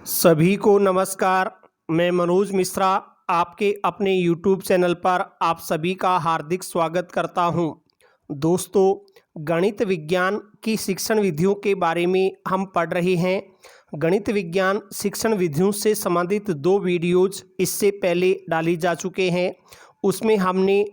सभी को नमस्कार। मैं मनोज मिश्रा आपके अपने YouTube चैनल पर आप सभी का हार्दिक स्वागत करता हूं। दोस्तों, गणित विज्ञान की शिक्षण विधियों के बारे में हम पढ़ रहे हैं। गणित विज्ञान शिक्षण विधियों से संबंधित 2 वीडियोज इससे पहले डाली जा चुके हैं। उसमें हमने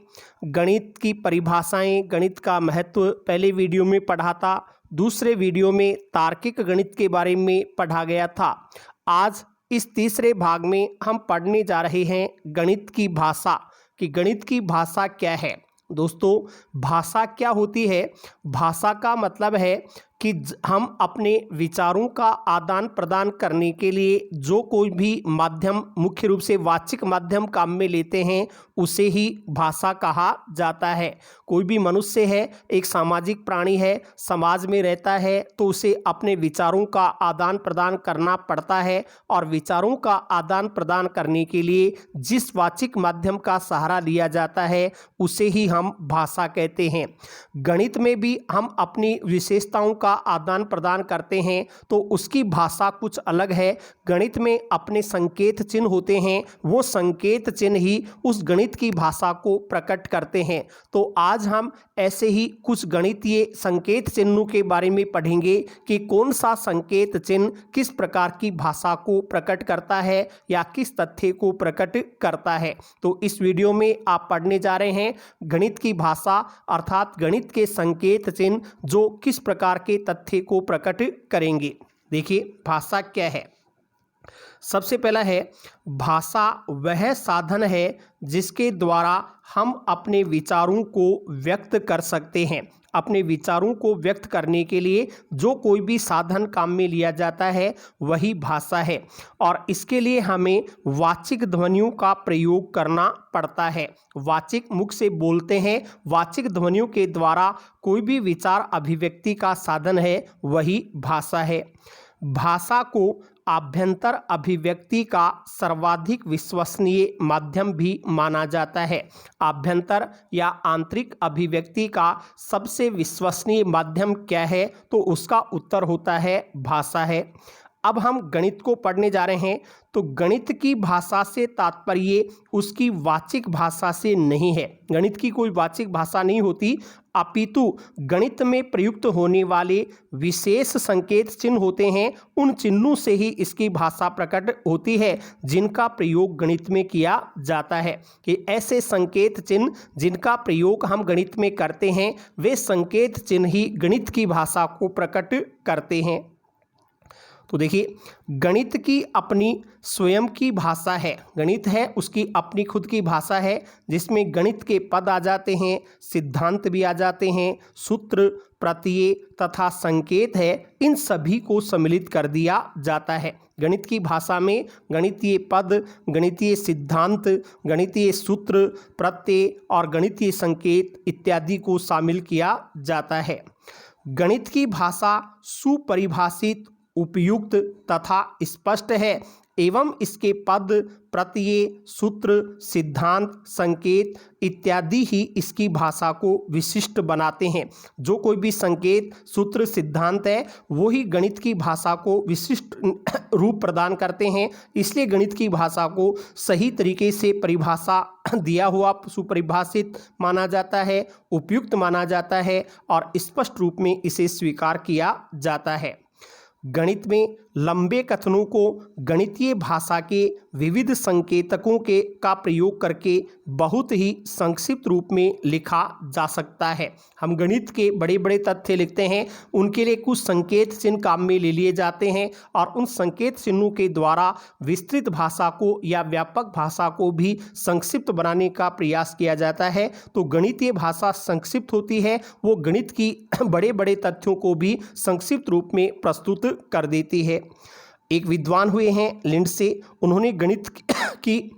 गणित की परिभाषाएं, गणित का महत्व पहले वीडियो में पढ़ा था। दूसरे वीडियो में तार्किक गणित के बारे में पढ़ा गया था। आज इस तीसरे भाग में हम पढ़ने जा रहे हैं गणित की भाषा कि गणित की भाषा क्या है। दोस्तों, भाषा क्या होती है? भाषा का मतलब है कि हम अपने विचारों का आदान प्रदान करने के लिए जो कोई भी माध्यम, मुख्य रूप से वाचिक माध्यम काम में लेते हैं, उसे ही भाषा कहा जाता है। कोई भी मनुष्य है, एक सामाजिक प्राणी है, समाज में रहता है, तो उसे अपने विचारों का आदान प्रदान करना पड़ता है और विचारों का आदान प्रदान करने के लिए जिस वाचिक माध्यम का सहारा लिया जाता है उसे ही हम भाषा कहते हैं। गणित में भी हम अपनी विशेषताओं का आदान प्रदान करते हैं, तो उसकी भाषा कुछ अलग है। गणित में अपने संकेत चिन्ह होते हैं, वो संकेत चिन्ह ही उस गणित की भाषा को प्रकट करते हैं। तो आज हम ऐसे ही कुछ गणितीय संकेत चिन्हों के बारे में पढ़ेंगे कि कौन सा संकेत चिन्ह किस प्रकार की भाषा को प्रकट करता है या किस तथ्य को प्रकट करता है। तो इस वीडियो में आप पढ़ने जा रहे हैं गणित की भाषा, अर्थात गणित के संकेत चिन्ह जो किस प्रकार के तथ्य को प्रकट करेंगे। देखिए, भाषा क्या है। सबसे पहला है, भाषा वह साधन है जिसके द्वारा हम अपने विचारों को व्यक्त कर सकते हैं। अपने विचारों को व्यक्त करने के लिए जो कोई भी साधन काम में लिया जाता है वही भाषा है, और इसके लिए हमें वाचिक ध्वनियों का प्रयोग करना पड़ता है। वाचिक मुख से बोलते हैं, वाचिक ध्वनियों के द्वारा कोई भी विचार अभिव्यक्ति का साधन है, वही भाषा है। भाषा को आभ्यंतर अभिव्यक्ति का सर्वाधिक विश्वसनीय माध्यम भी माना जाता है। आभ्यंतर या आंतरिक अभिव्यक्ति का सबसे विश्वसनीय माध्यम क्या है? तो उसका उत्तर होता है भाषा है। अब हम गणित को पढ़ने जा रहे हैं, तो गणित की भाषा से तात्पर्य उसकी वाचिक भाषा से नहीं है। गणित की कोई वाचिक भाषा नहीं होती, अपितु गणित में प्रयुक्त होने वाले विशेष संकेत चिन्ह होते हैं, उन चिन्हों से ही इसकी भाषा प्रकट होती है जिनका प्रयोग गणित में किया जाता है। कि ऐसे संकेत चिन्ह जिनका प्रयोग हम गणित में करते हैं, वे संकेत चिन्ह ही गणित की भाषा को प्रकट करते हैं। तो देखिए, गणित की अपनी स्वयं की भाषा है। गणित है, उसकी अपनी खुद की भाषा है, जिसमें गणित के पद आ जाते हैं, सिद्धांत भी आ जाते हैं, सूत्र, प्रत्यय तथा संकेत है, इन सभी को सम्मिलित कर दिया जाता है। गणित की भाषा में गणितीय पद, गणितीय सिद्धांत, गणितीय सूत्र, प्रत्यय और गणितीय संकेत इत्यादि को शामिल किया जाता है। गणित की भाषा सुपरिभाषित, उपयुक्त तथा स्पष्ट है एवं इसके पद, प्रत्यय, सूत्र, सिद्धांत, संकेत इत्यादि ही इसकी भाषा को विशिष्ट बनाते हैं। जो कोई भी संकेत, सूत्र, सिद्धांत है, वो ही गणित की भाषा को विशिष्ट रूप प्रदान करते हैं। इसलिए गणित की भाषा को सही तरीके से परिभाषा दिया हुआ, सुपरिभाषित माना जाता है, उपयुक्त माना जाता है और स्पष्ट रूप में इसे स्वीकार किया जाता है। गणित में लंबे कथनों को गणितीय भाषा के विविध संकेतकों का प्रयोग करके बहुत ही संक्षिप्त रूप में लिखा जा सकता है। हम गणित के बड़े बड़े तथ्य लिखते हैं, उनके लिए कुछ संकेत चिन्ह काम में ले लिए जाते हैं और उन संकेत चिन्हों के द्वारा विस्तृत भाषा को या व्यापक भाषा को भी संक्षिप्त बनाने का प्रयास किया जाता है। तो गणितीय भाषा संक्षिप्त होती है, वो गणित की बड़े बड़े तथ्यों को भी संक्षिप्त रूप में प्रस्तुत कर देती है। एक विद्वान हुए हैं लिंडसे, उन्होंने गणित की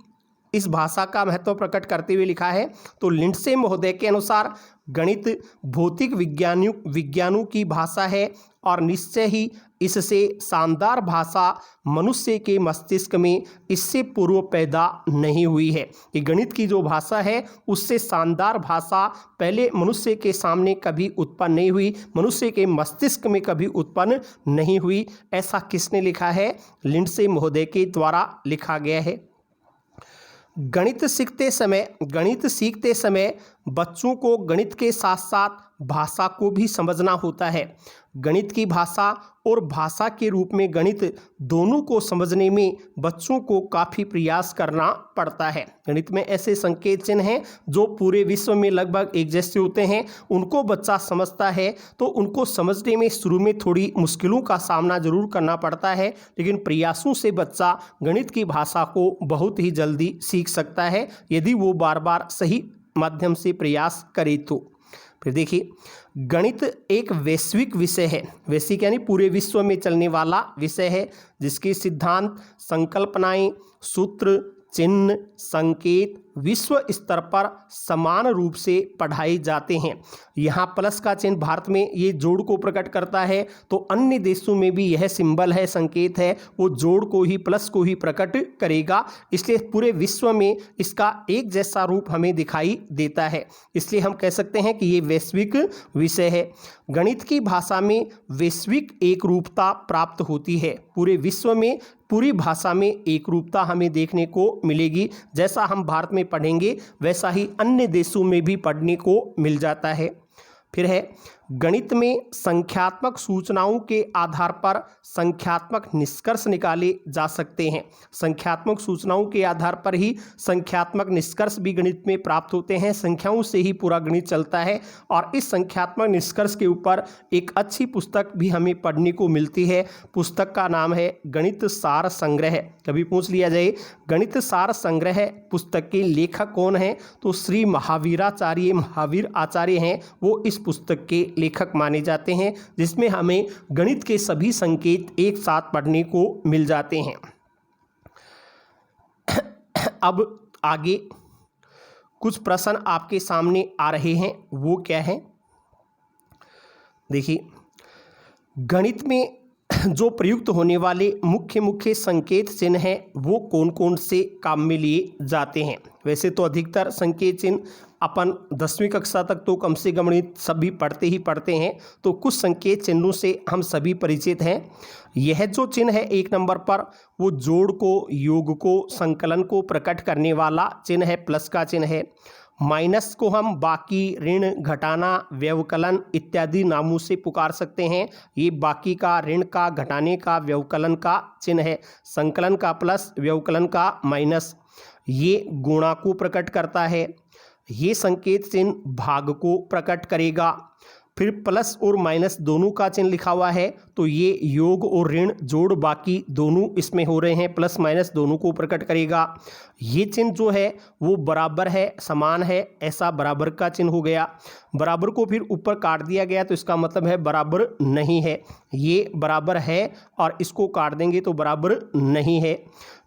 इस भाषा का महत्व प्रकट करते हुए लिखा है। तो लिंडसे महोदय के अनुसार गणित भौतिक विज्ञानों की भाषा है और निश्चय ही इससे शानदार भाषा मनुष्य के मस्तिष्क में इससे पूर्व पैदा नहीं हुई है। कि गणित की जो भाषा है उससे शानदार भाषा पहले मनुष्य के सामने कभी उत्पन्न नहीं हुई, मनुष्य के मस्तिष्क में कभी उत्पन्न नहीं हुई। ऐसा किसने लिखा है? लिंडसे महोदय के द्वारा लिखा गया है। गणित सीखते समय बच्चों को गणित के साथ साथ भाषा को भी समझना होता है। गणित की भाषा और भाषा के रूप में गणित दोनों को समझने में बच्चों को काफ़ी प्रयास करना पड़ता है। गणित में ऐसे संकेत चिन्ह हैं जो पूरे विश्व में लगभग एक जैसे होते हैं, उनको बच्चा समझता है तो उनको समझने में शुरू में थोड़ी मुश्किलों का सामना जरूर करना पड़ता है, लेकिन प्रयासों से बच्चा गणित की भाषा को बहुत ही जल्दी सीख सकता है यदि वो बार बार सही माध्यम से प्रयास करे तो। फिर देखिए, गणित एक वैश्विक विषय है। वैश्विक यानी पूरे विश्व में चलने वाला विषय है, जिसके सिद्धांत, संकल्पनाएं, सूत्र, चिन्ह, संकेत विश्व स्तर पर समान रूप से पढ़ाए जाते हैं। यहाँ प्लस का चिन्ह भारत में ये जोड़ को प्रकट करता है, तो अन्य देशों में भी यह सिंबल है, संकेत है, वो जोड़ को ही, प्लस को ही प्रकट करेगा। इसलिए पूरे विश्व में इसका एक जैसा रूप हमें दिखाई देता है। इसलिए हम कह सकते हैं कि ये वैश्विक विषय है। गणित की भाषा में वैश्विक एकरूपता प्राप्त होती है। पूरे विश्व में पूरी भाषा में एकरूपता हमें देखने को मिलेगी। जैसा हम भारत में पढ़ेंगे वैसा ही अन्य देशों में भी पढ़ने को मिल जाता है। फिर है, गणित में संख्यात्मक सूचनाओं के आधार पर संख्यात्मक निष्कर्ष निकाले जा सकते हैं। संख्यात्मक सूचनाओं के आधार पर ही संख्यात्मक निष्कर्ष भी गणित में प्राप्त होते हैं। संख्याओं से ही पूरा गणित चलता है और इस संख्यात्मक निष्कर्ष के ऊपर एक अच्छी पुस्तक भी हमें पढ़ने को मिलती है। पुस्तक का नाम है गणित सार संग्रह। कभी पूछ लिया जाए गणित सार संग्रह पुस्तक के लेखक कौन हैं, तो श्री महावीर आचार्य हैं, वो इस पुस्तक के लेखक माने जाते हैं, जिसमें हमें गणित के सभी संकेत एक साथ पढ़ने को मिल जाते हैं। अब आगे कुछ प्रश्न आपके सामने आ रहे हैं, वो क्या है? देखिए, गणित में जो प्रयुक्त होने वाले मुख्य संकेत चिन्ह हैं वो कौन कौन से काम में लिए जाते हैं? वैसे तो अधिकतर संकेत चिन्ह अपन 10वीं कक्षा तक तो कम से कम गणित सभी पढ़ते हैं, तो कुछ संकेत चिन्हों से हम सभी परिचित हैं। यह जो चिन्ह है 1 नंबर पर, वो जोड़ को, योग को, संकलन को प्रकट करने वाला चिन्ह है, प्लस का चिन्ह है। माइनस को हम बाकी, ऋण, घटाना, व्यवकलन इत्यादि नामों से पुकार सकते हैं। ये बाकी का, ऋण का, घटाने का, व्यवकलन का चिन्ह है। संकलन का प्लस, व्यवकलन का माइनस। ये गुणा को प्रकट करता है। ये संकेत चिन्ह भाग को प्रकट करेगा। फिर प्लस और माइनस दोनों का चिन्ह लिखा हुआ है, तो ये योग और ऋण, जोड़, बाकी दोनों इसमें हो रहे हैं, प्लस माइनस दोनों को प्रकट करेगा। ये चिन्ह जो है वो बराबर है, समान है, ऐसा बराबर का चिन्ह हो गया। बराबर को फिर ऊपर काट दिया गया तो इसका मतलब है बराबर नहीं है। ये बराबर है और इसको काट देंगे तो बराबर नहीं है।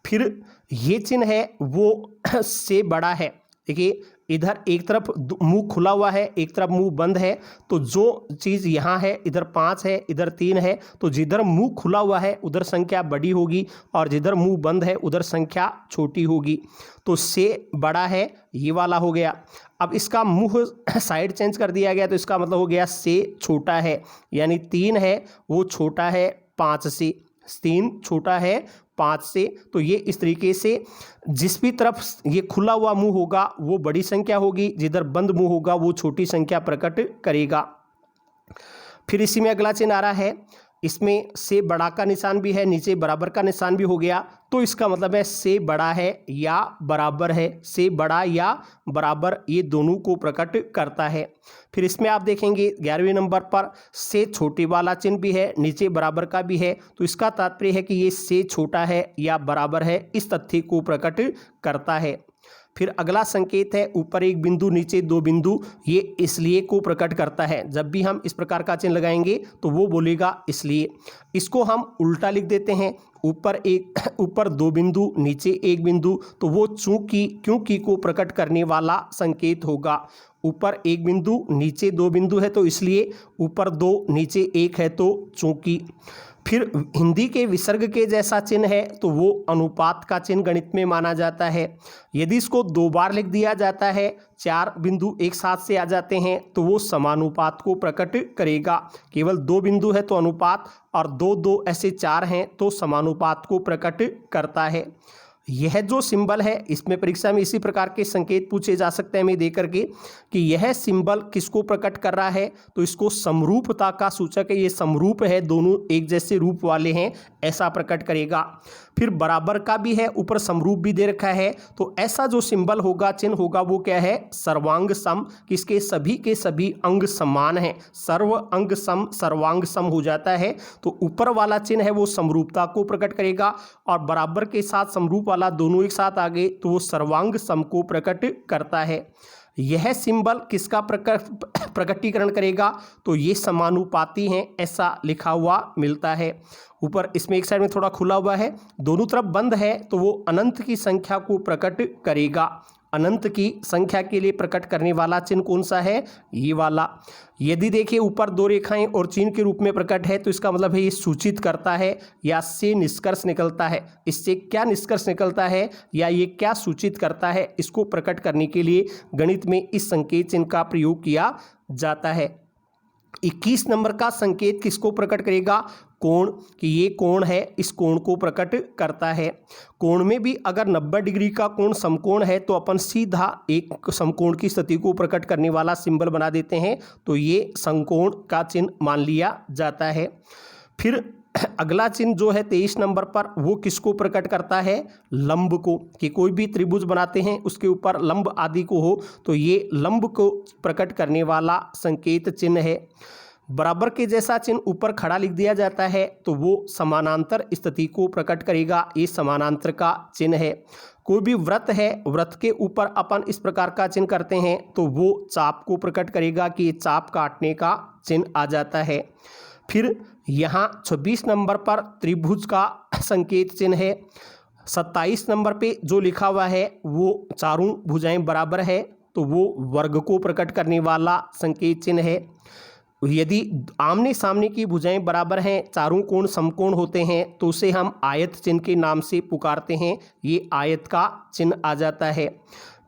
फिर ये चिन्ह है वो से बड़ा है। देखिए, इधर एक तरफ मुंह खुला हुआ है, एक तरफ मुंह बंद है, तो जो चीज़ यहाँ है, इधर 5 है, इधर 3 है, तो जिधर मुंह खुला हुआ है उधर संख्या बड़ी होगी और जिधर मुंह बंद है उधर संख्या छोटी होगी। तो से बड़ा है, ये वाला हो गया। अब इसका मुंह साइड चेंज कर दिया गया तो इसका मतलब हो गया से छोटा है, यानी 3 है वो छोटा है 5 से, 3 छोटा है 5 से। तो ये इस तरीके से जिस भी तरफ ये खुला हुआ मुंह होगा वो बड़ी संख्या होगी, जिधर बंद मुंह होगा वो छोटी संख्या प्रकट करेगा। फिर इसी में अगला चिन्ह आ रहा है, इसमें से बड़ा का निशान भी है, नीचे बराबर का निशान भी हो गया, तो इसका मतलब है से बड़ा है या बराबर है। से बड़ा या बराबर ये दोनों को प्रकट करता है। फिर इसमें आप देखेंगे 11वें नंबर पर से छोटे वाला चिन्ह भी है, नीचे बराबर का भी है, तो इसका तात्पर्य है कि ये से छोटा है या बराबर है, इस तथ्य को प्रकट करता है। फिर अगला संकेत है ऊपर 1 बिंदु नीचे 2 बिंदु, ये इसलिए को प्रकट करता है। जब भी हम इस प्रकार का चिन्ह लगाएंगे तो वो बोलेगा इसलिए। इसको हम उल्टा लिख देते हैं, ऊपर 2 बिंदु नीचे 1 बिंदु, तो वो क्योंकि को प्रकट करने वाला संकेत होगा। ऊपर 1 बिंदु नीचे 2 बिंदु है तो इसलिए, ऊपर 2 नीचे 1 है तो चूंकि। फिर हिंदी के विसर्ग के जैसा चिन्ह है तो वो अनुपात का चिन्ह गणित में माना जाता है। यदि इसको 2 बार लिख दिया जाता है, 4 बिंदु एक साथ से आ जाते हैं तो वो समानुपात को प्रकट करेगा। केवल 2 बिंदु है तो अनुपात, और 2 ऐसे 4 हैं तो समानुपात को प्रकट करता है। यह जो सिंबल है, इसमें परीक्षा में इसी प्रकार के संकेत पूछे जा सकते हैं हमें दे करके कि यह सिंबल किसको प्रकट कर रहा है, तो इसको समरूपता का सूचक है। ये समरूप है, दोनों एक जैसे रूप वाले हैं, ऐसा प्रकट करेगा। फिर बराबर का भी है, ऊपर समरूप भी दे रखा है, तो ऐसा जो सिंबल होगा, चिन्ह होगा, वो क्या है, सर्वांग सम, किसके सभी के सभी अंग समान हैं। सर्व अंग सम सर्वांग सम हो जाता है, तो ऊपर वाला चिन्ह है वो समरूपता को प्रकट करेगा, और बराबर के साथ समरूप वाला दोनों एक साथ आ गए तो वो सर्वांग सम को प्रकट करता है। यह सिंबल किसका प्रकटीकरण करेगा, तो ये समानुपाती हैं, ऐसा लिखा हुआ मिलता है। ऊपर इसमें एक साइड में थोड़ा खुला हुआ है, दोनों तरफ बंद है, तो वो अनंत की संख्या को प्रकट करेगा। अनंत की संख्या के लिए प्रकट करने वाला चिन्ह कौन सा है, ये वाला। यदि देखिए ऊपर 2 रेखाएं और चिन्ह के रूप में प्रकट है, तो इसका मतलब है ये सूचित करता है या से निष्कर्ष निकलता है। इससे क्या निष्कर्ष निकलता है या ये क्या सूचित करता है, इसको प्रकट करने के लिए गणित में इस संकेत चिन्ह का प्रयोग किया जाता है। 21 नंबर का संकेत किसको प्रकट करेगा, कोण, कि ये कोण है, इस कोण को प्रकट करता है। कोण में भी अगर 90 डिग्री का कोण समकोण है तो अपन सीधा एक समकोण की स्थिति को प्रकट करने वाला सिंबल बना देते हैं, तो ये समकोण का चिन्ह मान लिया जाता है। फिर अगला चिन्ह जो है 23 नंबर पर, वो किसको प्रकट करता है, लंब को, कि कोई भी त्रिभुज बनाते हैं उसके ऊपर लंब आदि को हो, तो ये लंब को प्रकट करने वाला संकेत चिन्ह है। बराबर के जैसा चिन्ह ऊपर खड़ा लिख दिया जाता है तो वो समानांतर स्थिति को प्रकट करेगा, ये समानांतर का चिन्ह है। कोई भी वृत्त है, वृत्त के ऊपर अपन इस प्रकार का चिन्ह करते हैं तो वो चाप को प्रकट करेगा, कि ये चाप काटने का चिन्ह आ जाता है। फिर यहाँ 26 नंबर पर त्रिभुज का संकेत चिन्ह है। 27 नंबर पे जो लिखा हुआ है वो चारों भुजाएं बराबर है, तो वो वर्ग को प्रकट करने वाला संकेत चिन्ह है। यदि आमने सामने की भुजाएं बराबर हैं, चारों कोण समकोण होते हैं, तो उसे हम आयत चिन्ह के नाम से पुकारते हैं, ये आयत का चिन्ह आ जाता है।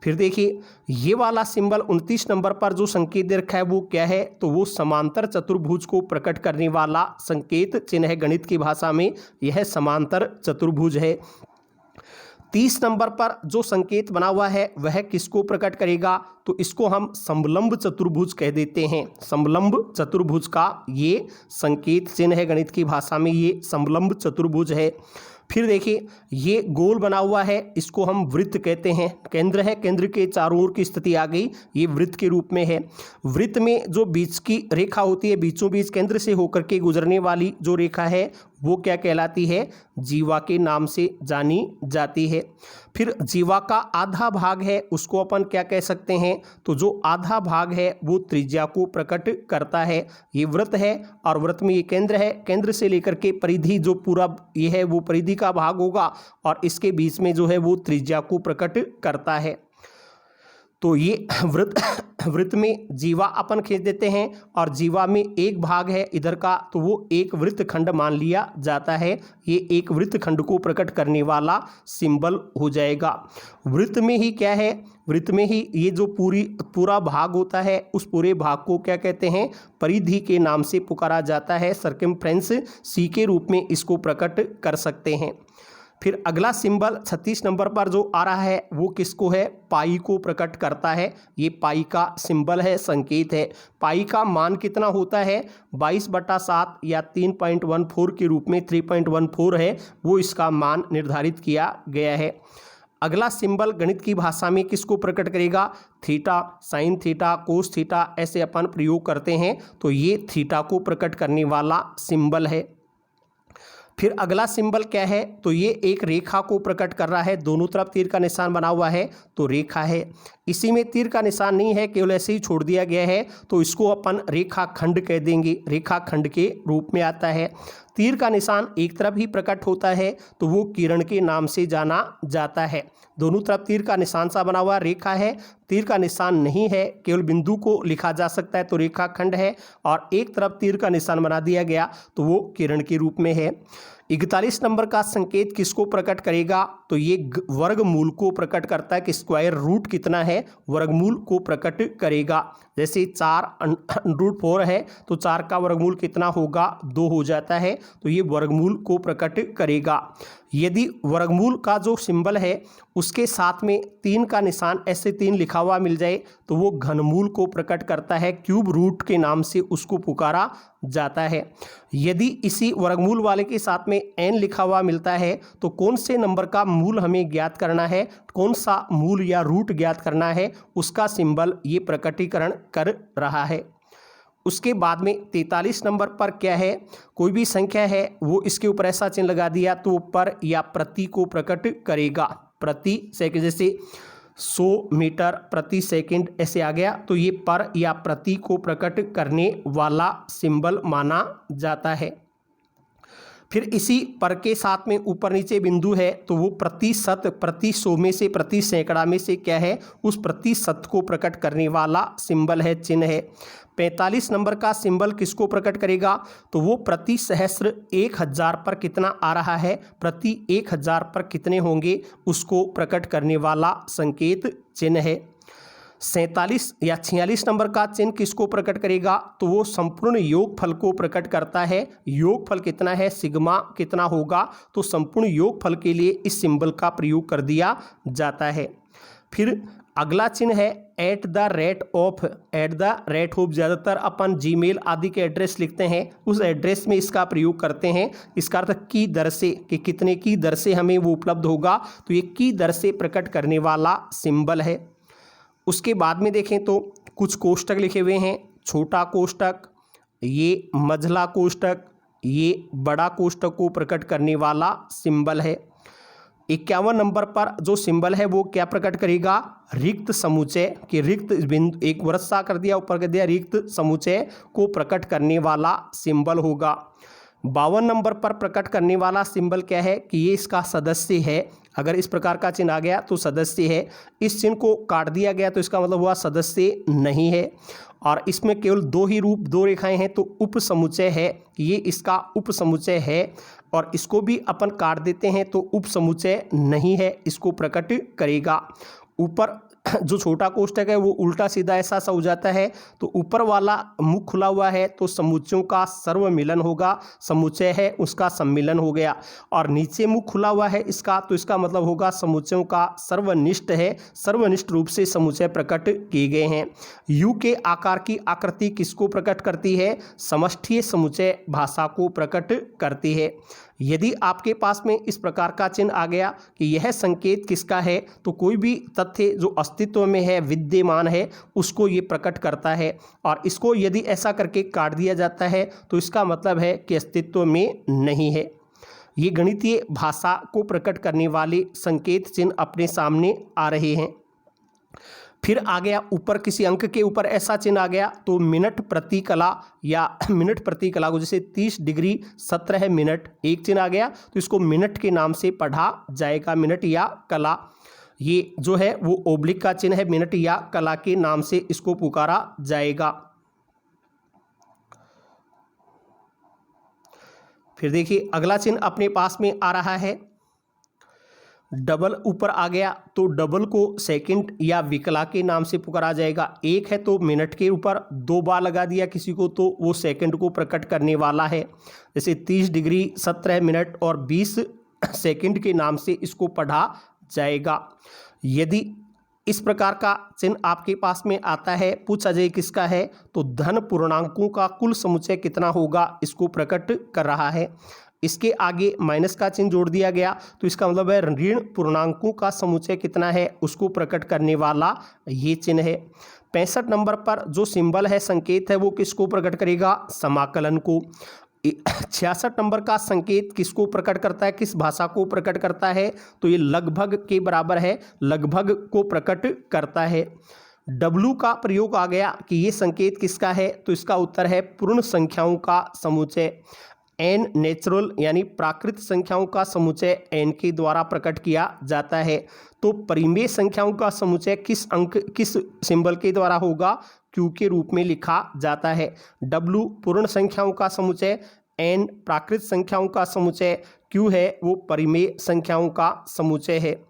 फिर देखिए ये वाला सिंबल 29 नंबर पर जो संकेत दे रखा है वो क्या है, तो वो समांतर चतुर्भुज को प्रकट करने वाला संकेत चिन्ह है। गणित की भाषा में यह समांतर चतुर्भुज है। 30 नंबर पर जो संकेत बना हुआ है वह किसको प्रकट करेगा, तो इसको हम समलंब चतुर्भुज कह देते हैं। समलंब चतुर्भुज का ये संकेत चिन्ह है, गणित की भाषा में ये समलंब चतुर्भुज है। फिर देखिए ये गोल बना हुआ है, इसको हम वृत्त कहते हैं। केंद्र है, केंद्र के चारों ओर की स्थिति आ गई, ये वृत्त के रूप में है। वृत्त में जो बीच की रेखा होती है, बीचों बीच केंद्र से होकर के गुजरने वाली जो रेखा है वो क्या कहलाती है, जीवा के नाम से जानी जाती है। फिर जीवा का आधा भाग है, उसको अपन क्या कह सकते हैं, तो जो आधा भाग है वो त्रिज्या को प्रकट करता है। ये वृत्त है और वृत्त में ये केंद्र है, केंद्र से लेकर के परिधि जो पूरा ये है वो परिधि का भाग होगा, और इसके बीच में जो है वो त्रिज्या को प्रकट करता है। तो ये वृत्त में जीवा अपन खींच देते हैं, और जीवा में एक भाग है इधर का, तो वो एक वृत्त खंड मान लिया जाता है। ये एक वृत्त खंड को प्रकट करने वाला सिंबल हो जाएगा। वृत्त में ही क्या है, वृत्त में ही ये जो पूरा भाग होता है, उस पूरे भाग को क्या कहते हैं, परिधि के नाम से पुकारा जाता है। सर्कमफ्रेंस सी के रूप में इसको प्रकट कर सकते हैं। फिर अगला सिंबल 36 नंबर पर जो आ रहा है वो किसको है, पाई को प्रकट करता है। ये पाई का सिंबल है, संकेत है। पाई का मान कितना होता है, 22/7 या 3.14 के रूप में 3.14 है, वो इसका मान निर्धारित किया गया है। अगला सिंबल गणित की भाषा में किसको प्रकट करेगा, theta, sine theta, cos theta, ऐसे अपन प्रयोग करते हैं, तो ये थीटा को प्रकट करने वाला सिंबल है। फिर अगला सिंबल क्या है, तो ये एक रेखा को प्रकट कर रहा है, दोनों तरफ तीर का निशान बना हुआ है, तो रेखा है। इसी में तीर का निशान नहीं है, केवल ऐसे ही छोड़ दिया गया है, तो इसको अपन रेखा खंड कह देंगे, रेखा खंड के रूप में आता है। तीर का निशान एक तरफ ही प्रकट होता है तो वो किरण के नाम से जाना जाता है। दोनों तरफ तीर का निशान सा बना हुआ रेखा है, तीर का निशान नहीं है, केवल बिंदु को लिखा जा सकता है तो रेखाखंड है, और एक तरफ तीर का निशान बना दिया गया तो वो किरण के रूप में है। 41 नंबर का संकेत किसको प्रकट करेगा, तो ये वर्गमूल को प्रकट करता है कि स्क्वायर रूट कितना है, वर्गमूल को प्रकट करेगा। जैसे 4√4 है तो 4 का वर्गमूल कितना होगा, 2 हो जाता है, तो ये वर्गमूल को प्रकट करेगा। यदि वर्गमूल का जो सिंबल है उसके साथ में 3 का निशान ऐसे 3 लिखा हुआ मिल जाए तो वो घनमूल को प्रकट करता है, क्यूब रूट के नाम से उसको पुकारा जाता है। यदि इसी वर्गमूल वाले के साथ में n लिखा हुआ मिलता है तो कौन से नंबर का मूल हमें ज्ञात करना है, कौन सा मूल या रूट ज्ञात करना है, उसका सिंबल ये प्रकटीकरण कर रहा है। उसके बाद में 43 नंबर पर क्या है, कोई भी संख्या है वो इसके ऊपर ऐसा चिन्ह लगा दिया तो पर या प्रति को प्रकट करेगा। प्रति सेकंड, जैसे 100 मीटर प्रति सेकंड ऐसे आ गया तो ये पर या प्रति को प्रकट करने वाला सिंबल माना जाता है। फिर इसी पर के साथ में ऊपर नीचे बिंदु है तो वो प्रतिशत, प्रति 100 में से प्रति सैकड़ा में से क्या है, उस प्रतिशत को प्रकट करने वाला सिंबल है, चिन्ह है। 45 नंबर का सिंबल किसको प्रकट करेगा, तो वो प्रति सहस्त्र 1000 पर कितना आ रहा है, प्रति 1000 पर कितने होंगे, उसको प्रकट करने वाला संकेत चिन्ह है। 47 या 46 नंबर का चिन्ह किसको प्रकट करेगा, तो वो संपूर्ण योगफल को प्रकट करता है। योगफल कितना है, सिग्मा कितना होगा, तो संपूर्ण योगफल के लिए इस सिंबल का प्रयोग कर दिया जाता है। फिर अगला चिन्ह है @ऑफ। ज़्यादातर अपन जीमेल आदि के एड्रेस लिखते हैं, उस एड्रेस में इसका प्रयोग करते हैं। इसका अर्थ की दर से, कि कितने की दर से हमें वो उपलब्ध होगा, तो ये की दर से प्रकट करने वाला सिंबल है। उसके बाद में देखें तो कुछ कोष्टक लिखे हुए हैं, छोटा कोष्टक, ये मझला कोष्टक, ये बड़ा कोष्टक को प्रकट करने वाला सिंबल है। 51 नंबर पर जो सिंबल है वो क्या प्रकट करेगा, रिक्त समुच्चय, कि रिक्त बिंदु, एक वर्षा कर दिया ऊपर कर दिया, रिक्त समुच्चय को प्रकट करने वाला सिंबल होगा। 52 नंबर पर प्रकट करने वाला सिंबल क्या है, कि ये इसका सदस्य है। अगर इस प्रकार का चिन्ह आ गया तो सदस्य है, इस चिन्ह को काट दिया गया तो इसका मतलब हुआ सदस्य नहीं है। और इसमें केवल 2 ही रूप, 2 रेखाएं हैं तो उप समुच्चय है, ये इसका उप समुच्चय है। और इसको भी अपन काट देते हैं तो उप समुच्चय नहीं है, इसको प्रकट करेगा। ऊपर जो छोटा कोष्टक है वो उल्टा सीधा ऐसा सा हो जाता है, तो ऊपर वाला मुख खुला हुआ है तो समुच्चयों का सर्वमिलन होगा, समुच्चय है उसका सम्मिलन हो गया। और नीचे मुख खुला हुआ है इसका, तो इसका मतलब होगा समुच्चयों का सर्वनिष्ठ है, सर्वनिष्ठ रूप से समुच्चय प्रकट किए गए हैं। यू के आकार की आकृति किसको प्रकट करती है, समष्टीय समुच्चय भाषा को प्रकट करती है। यदि आपके पास में इस प्रकार का चिन्ह आ गया कि यह संकेत किसका है, तो कोई भी तथ्य जो अस्तित्व में है, विद्यमान है, उसको ये प्रकट करता है। और इसको यदि ऐसा करके काट दिया जाता है तो इसका मतलब है कि अस्तित्व में नहीं है। ये गणितीय भाषा को प्रकट करने वाले संकेत चिन्ह अपने सामने आ रहे हैं। फिर आ गया ऊपर किसी अंक के ऊपर ऐसा चिन्ह आ गया तो मिनट प्रति कला, या मिनट प्रति कला को, जैसे 30 डिग्री 17 मिनट, एक चिन्ह आ गया तो इसको मिनट के नाम से पढ़ा जाएगा, मिनट या कला। ये जो है वो ओब्लिक का चिन्ह है, मिनट या कला के नाम से इसको पुकारा जाएगा। फिर देखिए अगला चिन्ह अपने पास में आ रहा है डबल। ऊपर आ गया तो डबल को सेकंड या विकला के नाम से पुकारा जाएगा। एक है तो मिनट के ऊपर 2 बार लगा दिया किसी को तो वो सेकंड को प्रकट करने वाला है, जैसे 30 डिग्री 17 मिनट और 20 सेकंड के नाम से इसको पढ़ा जाएगा। यदि इस प्रकार का चिन्ह आपके पास में आता है, पूछा जाए किसका है, तो धन पूर्णांकों का कुल समुच्चय कितना होगा, इसको प्रकट कर रहा है। इसके आगे माइनस का चिन्ह जोड़ दिया गया तो इसका मतलब है ऋण पूर्णांकों का समुच्चय कितना है, उसको प्रकट करने वाला ये चिन्ह है। 65 नंबर पर जो सिंबल है, संकेत है, वो किसको प्रकट करेगा, समाकलन को। 66 नंबर का संकेत किसको प्रकट करता है, किस भाषा को प्रकट करता है, तो ये लगभग के बराबर है, लगभग को प्रकट करता है। W का प्रयोग आ गया कि ये संकेत किसका है, तो इसका उत्तर है पूर्ण संख्याओं का समुच्चय। एन नेचुरल यानी प्राकृत संख्याओं का समुच्चय एन के द्वारा प्रकट किया जाता है। तो परिमेय संख्याओं का समुच्चय किस सिंबल के द्वारा होगा? क्यू के रूप में लिखा जाता है। डब्लू पूर्ण संख्याओं का समुच्चय, एन प्राकृत संख्याओं का समुच्चय, क्यू है वो परिमेय संख्याओं का समुच्चय है।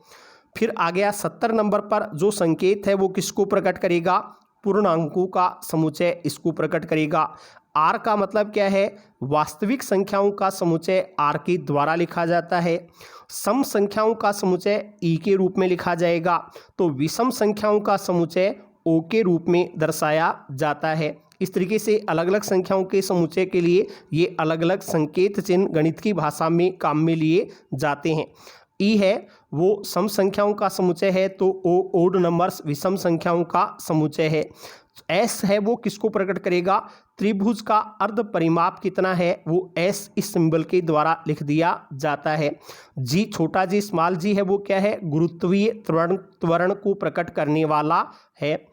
फिर आ गया 70 नंबर पर, जो संकेत है वो किसको प्रकट करेगा? पूर्णांकों का समुच्चय इसको प्रकट करेगा। आर का मतलब क्या है? वास्तविक संख्याओं का समुच्चय आर के द्वारा लिखा जाता है। सम संख्याओं का समुच्चय ई के रूप में लिखा जाएगा। तो विषम संख्याओं का समुच्चय ओ के रूप में दर्शाया जाता है। इस तरीके से अलग अलग संख्याओं के समुच्चय के लिए ये अलग अलग संकेत चिन्ह गणित की भाषा में काम में लिए जाते हैं। ई है वो सम संख्याओं का समुच्चय है, तो ओ ओड नंबर्स विषम संख्याओं का समुच्चय है। एस है वो किसको प्रकट करेगा? त्रिभुज का अर्ध परिमाप कितना है वो एस इस सिंबल के द्वारा लिख दिया जाता है। जी छोटा जी स्मॉल जी है वो क्या है? गुरुत्वीय त्वरण को प्रकट करने वाला है।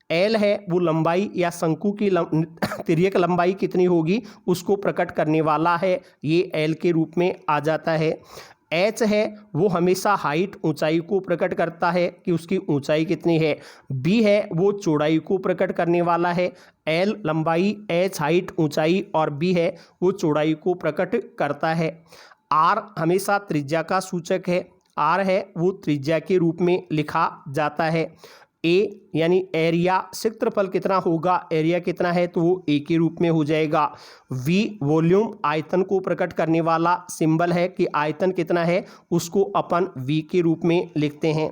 एल है वो लंबाई या शंकु की तिर्यक लंबाई कितनी होगी उसको प्रकट करने वाला है, ये एल के रूप में आ जाता है। एच है वो हमेशा हाइट ऊंचाई को प्रकट करता है कि उसकी ऊंचाई कितनी है। बी है वो चौड़ाई को प्रकट करने वाला है। एल लंबाई, एच हाइट ऊंचाई और बी है वो चौड़ाई को प्रकट करता है। आर हमेशा त्रिज्या का सूचक है। आर है वो त्रिज्या के रूप में लिखा जाता है। ए यानी एरिया, क्षेत्रफल कितना होगा, एरिया कितना है तो वो ए के रूप में हो जाएगा। वी वॉल्यूम, आयतन को प्रकट करने वाला सिंबल है कि आयतन कितना है उसको अपन वी के रूप में लिखते हैं।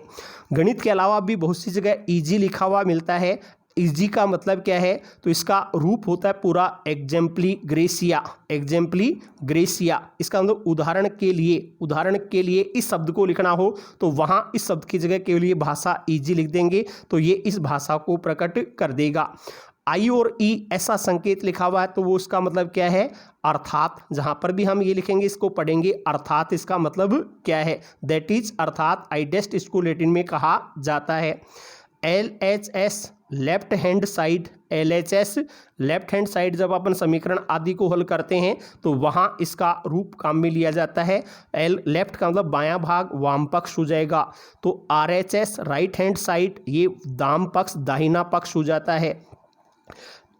गणित के अलावा भी बहुत सी जगह ईजी लिखा हुआ मिलता है। ईजी का मतलब क्या है? तो इसका रूप होता है पूरा एग्जाम्पली ग्रेसिया। एग्जाम्पली ग्रेसिया इसका मतलब उदाहरण के लिए इस शब्द को लिखना हो तो वहाँ इस शब्द की जगह के लिए भाषा ईजी लिख देंगे तो ये इस भाषा को प्रकट कर देगा। आई और ई ऐसा संकेत लिखा हुआ है तो वो उसका मतलब क्या है? अर्थात। जहाँ पर भी हम ये लिखेंगे इसको पढ़ेंगे अर्थात इसका मतलब क्या है, दैट इज अर्थात। आई डेस्ट इसको लैटिन में कहा जाता है। L H S left hand side, L H S left hand side जब अपन समीकरण आदि को हल करते हैं तो वहाँ इसका रूप काम में लिया जाता है। एल लेफ्ट का मतलब बायां भाग, वाम पक्ष हो जाएगा। तो R H S right hand side, ये दाम पक्ष दाहिना पक्ष हो जाता है।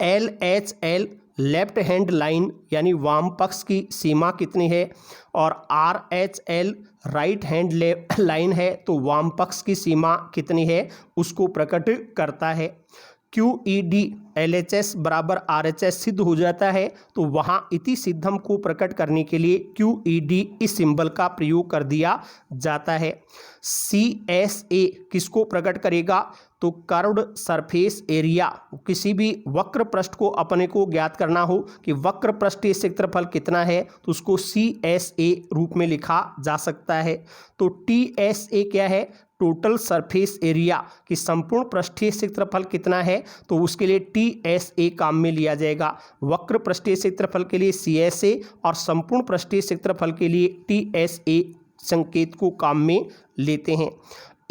L H L left hand line यानी वाम पक्ष की सीमा कितनी है, और R H L right hand line है तो वाम पक्ष की सीमा कितनी है उसको प्रकट करता है। Q E D L H S बराबर आर एच एस सिद्ध हो जाता है तो वहाँ इति सिद्धम को प्रकट करने के लिए क्यू ई डी इस सिंबल का प्रयोग कर दिया जाता है। सी एस ए किसको प्रकट करेगा? तो कर्व्ड सरफेस एरिया, किसी भी वक्र पृष्ठ को अपने को ज्ञात करना हो कि वक्र पृष्ठीय क्षेत्रफल कितना है तो उसको सी एस ए रूप में लिखा जा सकता है। तो टी एस ए क्या है? टोटल सरफेस एरिया, कि संपूर्ण पृष्ठीय क्षेत्रफल कितना है तो उसके लिए टी एस ए काम में लिया जाएगा। वक्र पृष्ठीय क्षेत्रफल के लिए सी एस ए और संपूर्ण पृष्ठीय क्षेत्रफल के लिए टी एस ए संकेत को काम में लेते हैं।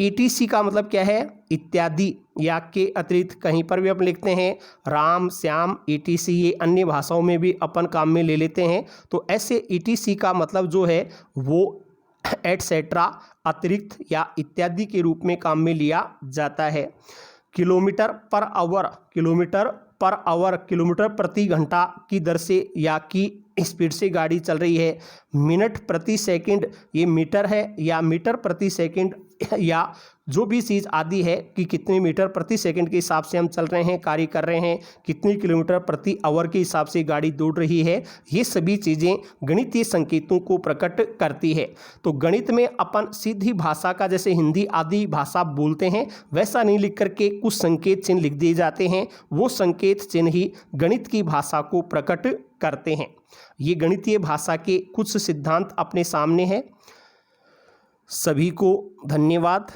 ETC का मतलब क्या है? इत्यादि या के अतिरिक्त, कहीं पर भी अपन लिखते हैं राम श्याम ETC, ये अन्य भाषाओं में भी अपन काम में ले लेते हैं। तो ऐसे ETC का मतलब जो है वो एटसेट्रा, अतिरिक्त या इत्यादि के रूप में काम में लिया जाता है। किलोमीटर पर आवर, किलोमीटर प्रति घंटा की दर से या की स्पीड से गाड़ी चल रही है। मिनट प्रति सेकंड, ये मीटर है, या मीटर प्रति सेकंड, या जो भी चीज़ आदि है कि कितने मीटर प्रति सेकंड के हिसाब से हम चल रहे हैं, कार्य कर रहे हैं, कितनी किलोमीटर प्रति आवर के हिसाब से गाड़ी दौड़ रही है, ये सभी चीज़ें गणितीय संकेतों को प्रकट करती है। तो गणित में अपन सीधी भाषा का जैसे हिंदी आदि भाषा बोलते हैं वैसा नहीं लिख करके कुछ संकेत चिन्ह लिख दिए जाते हैं, वो संकेत चिन्ह ही गणित की भाषा को प्रकट करते हैं। ये गणितीय भाषा के कुछ सिद्धांत अपने सामने हैं। सभी को धन्यवाद।